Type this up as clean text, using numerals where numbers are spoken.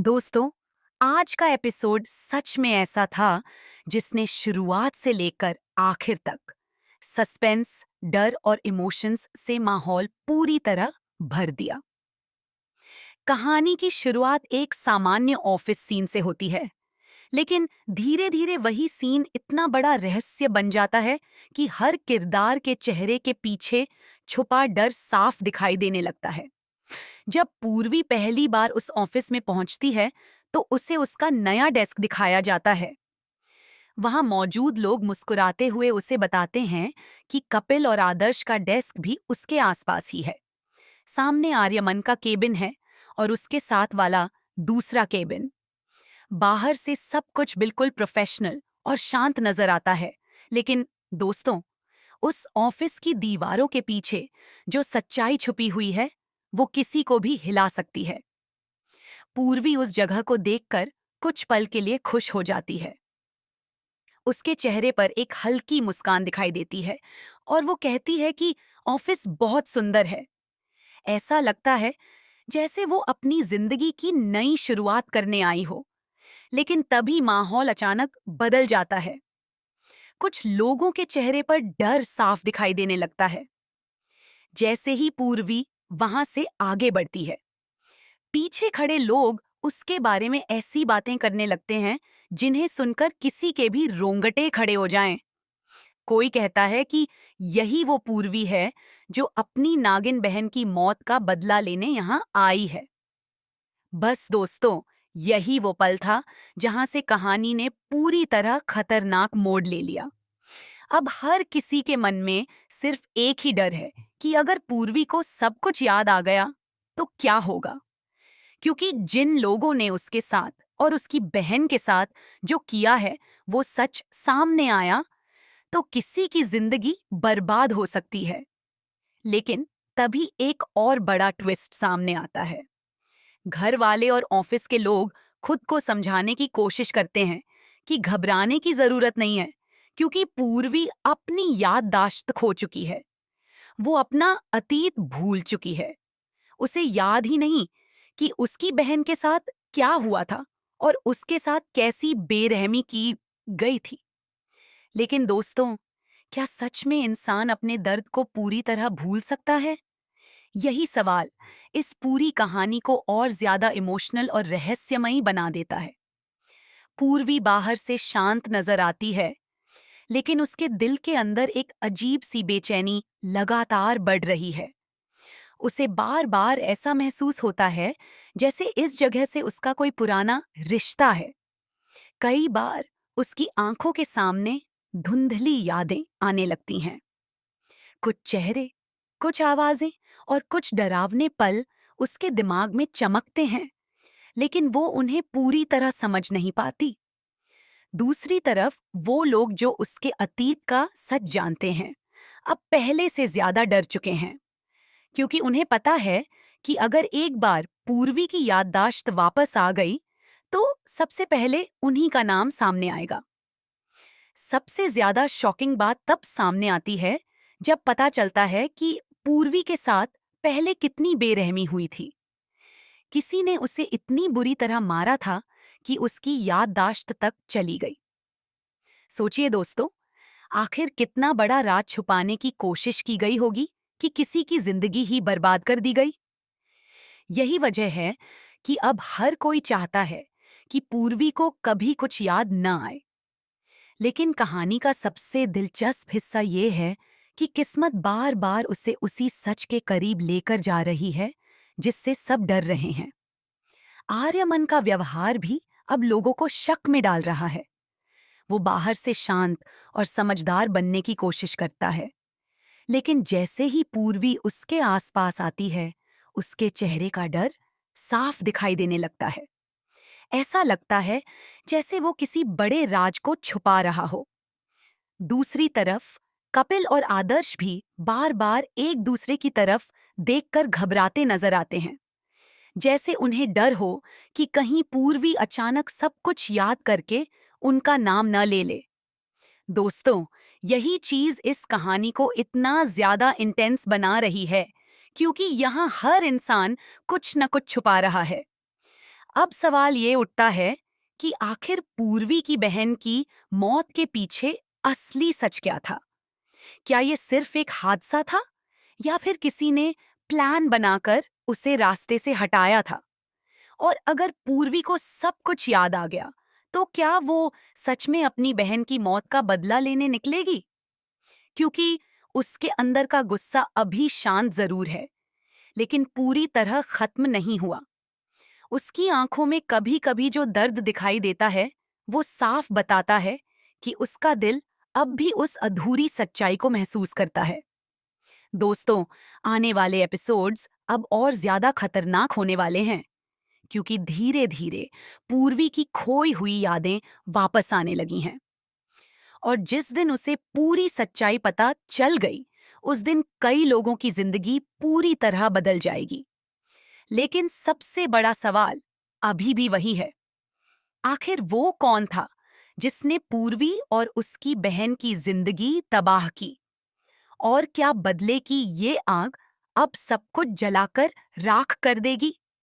दोस्तों, आज का एपिसोड सच में ऐसा था जिसने शुरुआत से लेकर आखिर तक सस्पेंस, डर और इमोशंस से माहौल पूरी तरह भर दिया। कहानी की शुरुआत एक सामान्य ऑफिस सीन से होती है, लेकिन धीरे धीरे वही सीन इतना बड़ा रहस्य बन जाता है कि हर किरदार के चेहरे के पीछे छुपा डर साफ दिखाई देने लगता है। जब पूर्वी पहली बार उस ऑफिस में पहुंचती है, तो उसे उसका नया डेस्क दिखाया जाता है। वहां मौजूद लोग मुस्कुराते हुए उसे बताते हैं कि कपिल और आदर्श का डेस्क भी उसके आसपास ही है। सामने आर्यमन का केबिन है और उसके साथ वाला दूसरा केबिन। बाहर से सब कुछ बिल्कुल प्रोफेशनल और शांत नजर आता है, लेकिन दोस्तों, उस ऑफिस की दीवारों के पीछे जो सच्चाई छुपी हुई है, वो किसी को भी हिला सकती है। पूर्वी उस जगह को देखकर कुछ पल के लिए खुश हो जाती है। उसके चेहरे पर एक हल्की मुस्कान दिखाई देती है और वो कहती है कि ऑफिस बहुत सुंदर है। ऐसा लगता है जैसे वो अपनी जिंदगी की नई शुरुआत करने आई हो। लेकिन तभी माहौल अचानक बदल जाता है। कुछ लोगों के चेहरे पर डर साफ दिखाई देने लगता है। जैसे ही पूर्वी वहां से आगे बढ़ती है, पीछे खड़े लोग उसके बारे में ऐसी बातें करने लगते हैं जिन्हें सुनकर किसी के भी रोंगटे खड़े हो जाएं। कोई कहता है कि यही वो पूर्वी है जो अपनी नागिन बहन की मौत का बदला लेने यहाँ आई है। बस दोस्तों, यही वो पल था जहां से कहानी ने पूरी तरह खतरनाक मोड़ ले लिया। अब हर किसी के मन में सिर्फ एक ही डर है कि अगर पूर्वी को सब कुछ याद आ गया तो क्या होगा। क्योंकि जिन लोगों ने उसके साथ और उसकी बहन के साथ जो किया है, वो सच सामने आया तो किसी की जिंदगी बर्बाद हो सकती है। लेकिन तभी एक और बड़ा ट्विस्ट सामने आता है। घर वाले और ऑफिस के लोग खुद को समझाने की कोशिश करते हैं कि घबराने की जरूरत नहीं है, क्योंकि पूर्वी अपनी याददाश्त खो चुकी है। वो अपना अतीत भूल चुकी है। उसे याद ही नहीं कि उसकी बहन के साथ क्या हुआ था और उसके साथ कैसी बेरहमी की गई थी। लेकिन दोस्तों, क्या सच में इंसान अपने दर्द को पूरी तरह भूल सकता है? यही सवाल इस पूरी कहानी को और ज्यादा इमोशनल और रहस्यमयी बना देता है। पूर्वी बाहर से शांत नजर आती है, लेकिन उसके दिल के अंदर एक अजीब सी बेचैनी लगातार बढ़ रही है। उसे बार बार ऐसा महसूस होता है जैसे इस जगह से उसका कोई पुराना रिश्ता है। कई बार उसकी आंखों के सामने धुंधली यादें आने लगती हैं। कुछ चेहरे, कुछ आवाजें और कुछ डरावने पल उसके दिमाग में चमकते हैं, लेकिन वो उन्हें पूरी तरह समझ नहीं पाती। दूसरी तरफ वो लोग जो उसके अतीत का सच जानते हैं, अब पहले से ज्यादा डर चुके हैं, क्योंकि उन्हें पता है कि अगर एक बार पूर्वी की याददाश्त वापस आ गई, तो सबसे पहले उन्हीं का नाम सामने आएगा। सबसे ज्यादा शॉकिंग बात तब सामने आती है जब पता चलता है कि पूर्वी के साथ पहले कितनी बेरहमी हुई थी। किसी ने उसे इतनी बुरी तरह मारा था कि उसकी याददाश्त तक चली गई। सोचिए दोस्तों, आखिर कितना बड़ा राज छुपाने की कोशिश की गई होगी कि किसी की जिंदगी ही बर्बाद कर दी गई। यही वजह है कि अब हर कोई चाहता है कि पूर्वी को कभी कुछ याद न आए। लेकिन कहानी का सबसे दिलचस्प हिस्सा ये है कि किस्मत बार बार उसे उसी सच के करीब लेकर जा रही है जिससे सब डर रहे हैं। आर्यमन का व्यवहार भी अब लोगों को शक में डाल रहा है। वो बाहर से शांत और समझदार बनने की कोशिश करता है, लेकिन जैसे ही पूर्वी उसके आसपास आती है, उसके चेहरे का डर साफ दिखाई देने लगता है। ऐसा लगता है जैसे वो किसी बड़े राज को छुपा रहा हो। दूसरी तरफ कपिल और आदर्श भी बार बार एक दूसरे की तरफ देखकर घबराते नजर आते हैं, जैसे उन्हें डर हो कि कहीं पूर्वी अचानक सब कुछ याद करके उनका नाम न ले ले। दोस्तों, यही चीज इस कहानी को इतना ज्यादा इंटेंस बना रही है, क्योंकि यहाँ हर इंसान कुछ न कुछ छुपा रहा है। अब सवाल ये उठता है कि आखिर पूर्वी की बहन की मौत के पीछे असली सच क्या था? क्या ये सिर्फ एक हादसा था या फिर किसी ने प्लान बनाकर उसे रास्ते से हटाया था? और अगर पूर्वी को सब कुछ याद आ गया, तो क्या वो सच में अपनी बहन की मौत का बदला लेने निकलेगी? क्योंकि उसके अंदर का गुस्सा अभी शांत जरूर है, लेकिन पूरी तरह खत्म नहीं हुआ। उसकी आंखों में कभी कभी जो दर्द दिखाई देता है, वो साफ बताता है कि उसका दिल अब भी उस अधूरी सच्चाई को महसूस करता है। दोस्तों, आने वाले एपिसोड्स अब और ज्यादा खतरनाक होने वाले हैं, क्योंकि धीरे धीरे पूर्वी की खोई हुई यादें वापस आने लगी हैं। और जिस दिन उसे पूरी सच्चाई पता चल गई, उस दिन कई लोगों की जिंदगी पूरी तरह बदल जाएगी। लेकिन सबसे बड़ा सवाल अभी भी वही है, आखिर वो कौन था जिसने पूर्वी और उसकी बहन की जिंदगी तबाह की? और क्या बदले की ये आग अब सब कुछ जलाकर राख कर देगी?